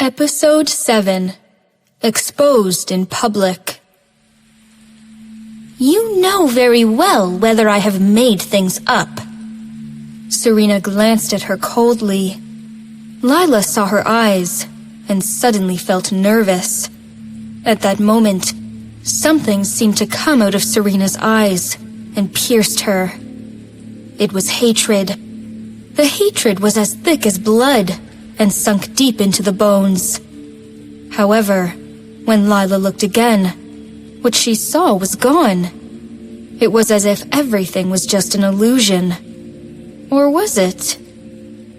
Episode 7. Exposed in Public. You know very well whether I have made things up. Serena glanced at her coldly. Lila saw her eyes and suddenly felt nervous. At that moment, something seemed to come out of Serena's eyes and pierced her. It was hatred. The hatred was as thick as blood and sunk deep into the bones. However, when Lila looked again, what she saw was gone. It was as if everything was just an illusion. Or was it?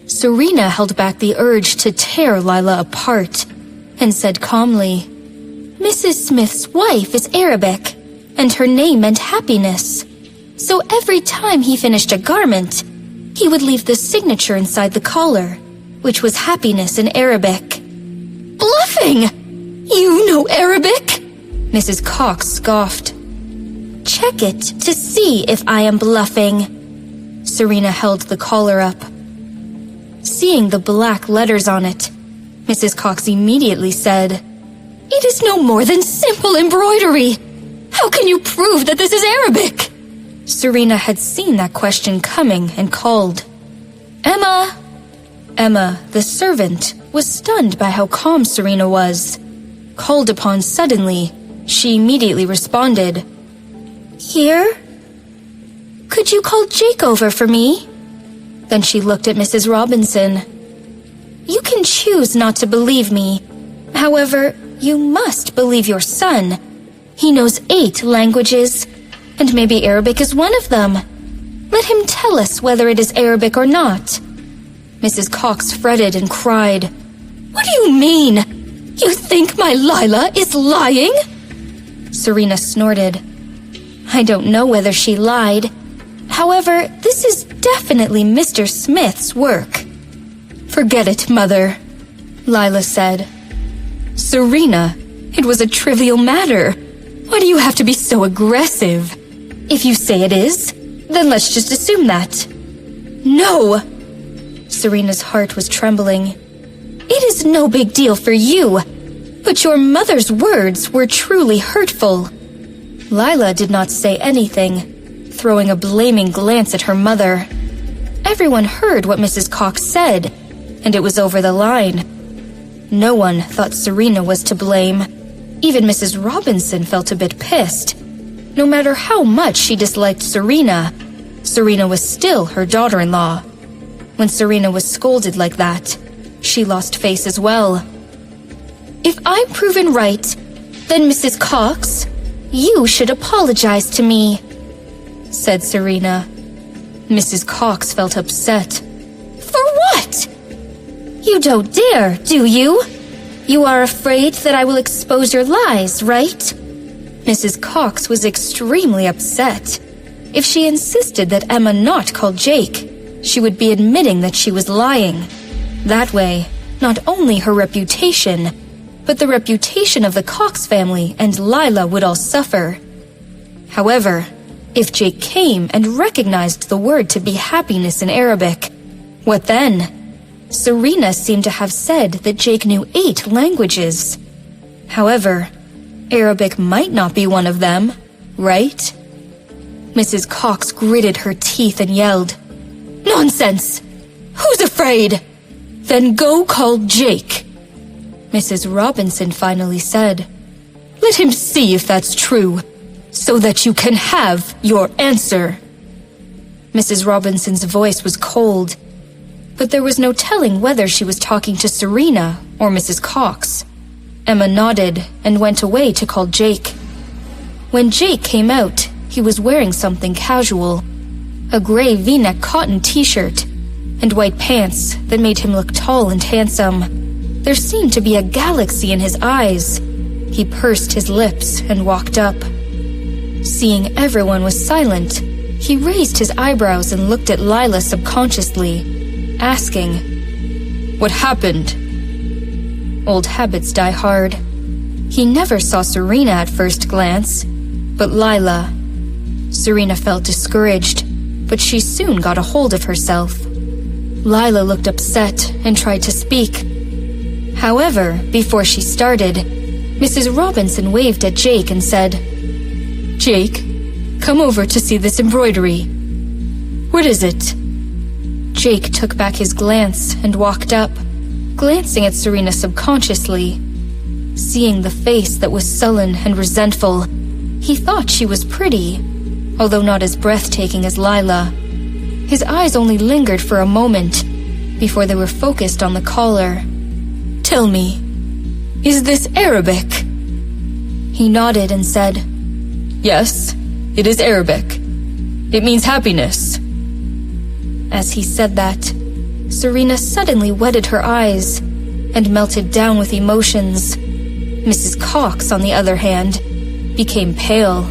Serena held back the urge to tear Lila apart and said calmly, "Mrs. Smith's wife is Arabic, and her name meant happiness. So every time he finished a garment, he would leave the signature inside the collar, which was happiness in Arabic." "Bluffing! You know Arabic?" Mrs. Cox scoffed. "Check it to see if I am bluffing." Serena held the collar up. Seeing the black letters on it, Mrs. Cox immediately said, "It is no more than simple embroidery. How can you prove that this is Arabic?" Serena had seen that question coming and called, "Emma!" Emma, the servant, was stunned by how calm Serena was. Called upon suddenly, she immediately responded, "Here? Could you call Jake over for me?" Then she looked at Mrs. Robinson. "You can choose not to believe me. However, you must believe your son. He knows 8 languages, and maybe Arabic is one of them. Let him tell us whether it is Arabic or not." Mrs. Cox fretted and cried, "What do you mean? You think my Lila is lying?" Serena snorted. "I don't know whether she lied. However, this is definitely Mr. Smith's work." "Forget it, Mother," Lila said. "Serena, it was a trivial matter. Why do you have to be so aggressive? If you say it is, then let's just assume that." "No!" Serena's heart was trembling. "It is no big deal for you, but your mother's words were truly hurtful." Lila did not say anything, throwing a blaming glance at her mother. Everyone heard what Mrs. Cox said, and it was over the line. No one thought Serena was to blame. Even Mrs. Robinson felt a bit pissed. No matter how much she disliked Serena, Serena was still her daughter-in-law. When Serena was scolded like that, she lost face as well. "If I'm proven right, then Mrs. Cox, you should apologize to me," said Serena. Mrs. Cox felt upset. "For what? You don't dare, do you? You are afraid that I will expose your lies, right?" Mrs. Cox was extremely upset. If she insisted that Emma not call Jake, she would be admitting that she was lying. That way, not only her reputation, but the reputation of the Cox family and Lila would all suffer. However, if Jake came and recognized the word to be happiness in Arabic, what then? Serena seemed to have said that Jake knew 8 languages. However, Arabic might not be one of them, right? Mrs. Cox gritted her teeth and yelled, "Nonsense! Who's afraid? Then go call Jake." Mrs. Robinson finally said, "Let him see if that's true, so that you can have your answer." Mrs. Robinson's voice was cold, but there was no telling whether she was talking to Serena or Mrs. Cox. Emma nodded and went away to call Jake. When Jake came out, he was wearing something casual. A gray V-neck cotton t-shirt and white pants that made him look tall and handsome. There seemed to be a galaxy in his eyes. He pursed his lips and walked up. Seeing everyone was silent, he raised his eyebrows and looked at Lila subconsciously, asking, "What happened?" Old habits die hard. He never saw Serena at first glance, but Lila. Serena felt discouraged, but she soon got a hold of herself. Lila looked upset and tried to speak. However, before she started, Mrs. Robinson waved at Jake and said, "Jake, come over to see this embroidery. What is it?" Jake took back his glance and walked up, glancing at Serena subconsciously. Seeing the face that was sullen and resentful, he thought she was pretty, although not as breathtaking as Lila. His eyes only lingered for a moment before they were focused on the collar. "Tell me, is this Arabic?" He nodded and said, "Yes, it is Arabic. It means happiness." As he said that, Serena suddenly wetted her eyes and melted down with emotions. Mrs. Cox, on the other hand, became pale.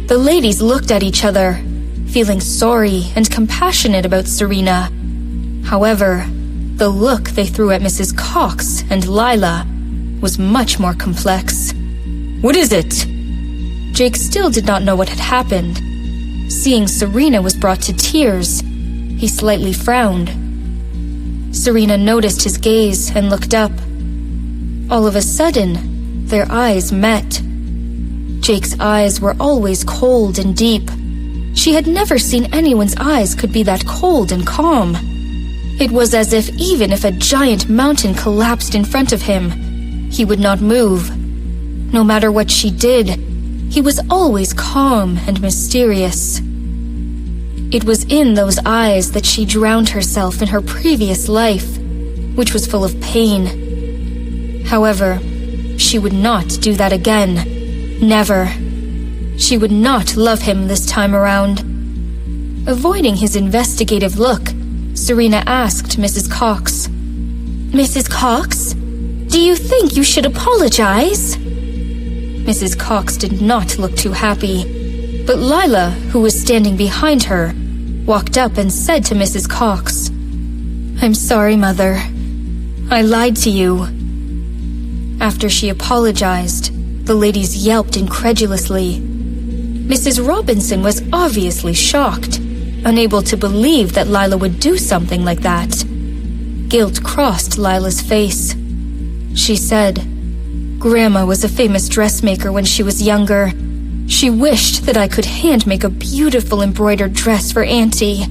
The ladies looked at each other, feeling sorry and compassionate about Serena. However, the look they threw at Mrs. Cox and Lila was much more complex. "What is it?" Jake still did not know what had happened. Seeing Serena was brought to tears, he slightly frowned. Serena noticed his gaze and looked up. All of a sudden, their eyes met. Jake's eyes were always cold and deep. She had never seen anyone's eyes could be that cold and calm. It was as if even if a giant mountain collapsed in front of him, he would not move. No matter what she did, he was always calm and mysterious. It was in those eyes that she drowned herself in her previous life, which was full of pain. However, she would not do that again. Never. She would not love him this time around. Avoiding his investigative look, Serena asked Mrs. Cox, "Mrs. Cox, do you think you should apologize?" Mrs. Cox did not look too happy, but Lila, who was standing behind her, walked up and said to Mrs. Cox, "I'm sorry, Mother. I lied to you." After she apologized, the ladies yelped incredulously. Mrs. Robinson was obviously shocked, unable to believe that Lila would do something like that. Guilt crossed Lila's face. She said, "Grandma was a famous dressmaker when she was younger. She wished that I could hand-make a beautiful embroidered dress for Auntie.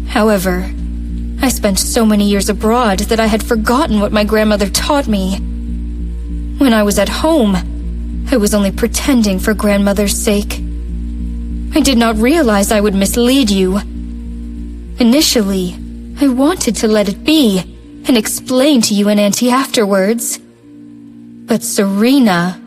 However, I spent so many years abroad that I had forgotten what my grandmother taught me. When I was at home, I was only pretending for grandmother's sake. I did not realize I would mislead you. Initially, I wanted to let it be and explain to you and Auntie afterwards. But Serena,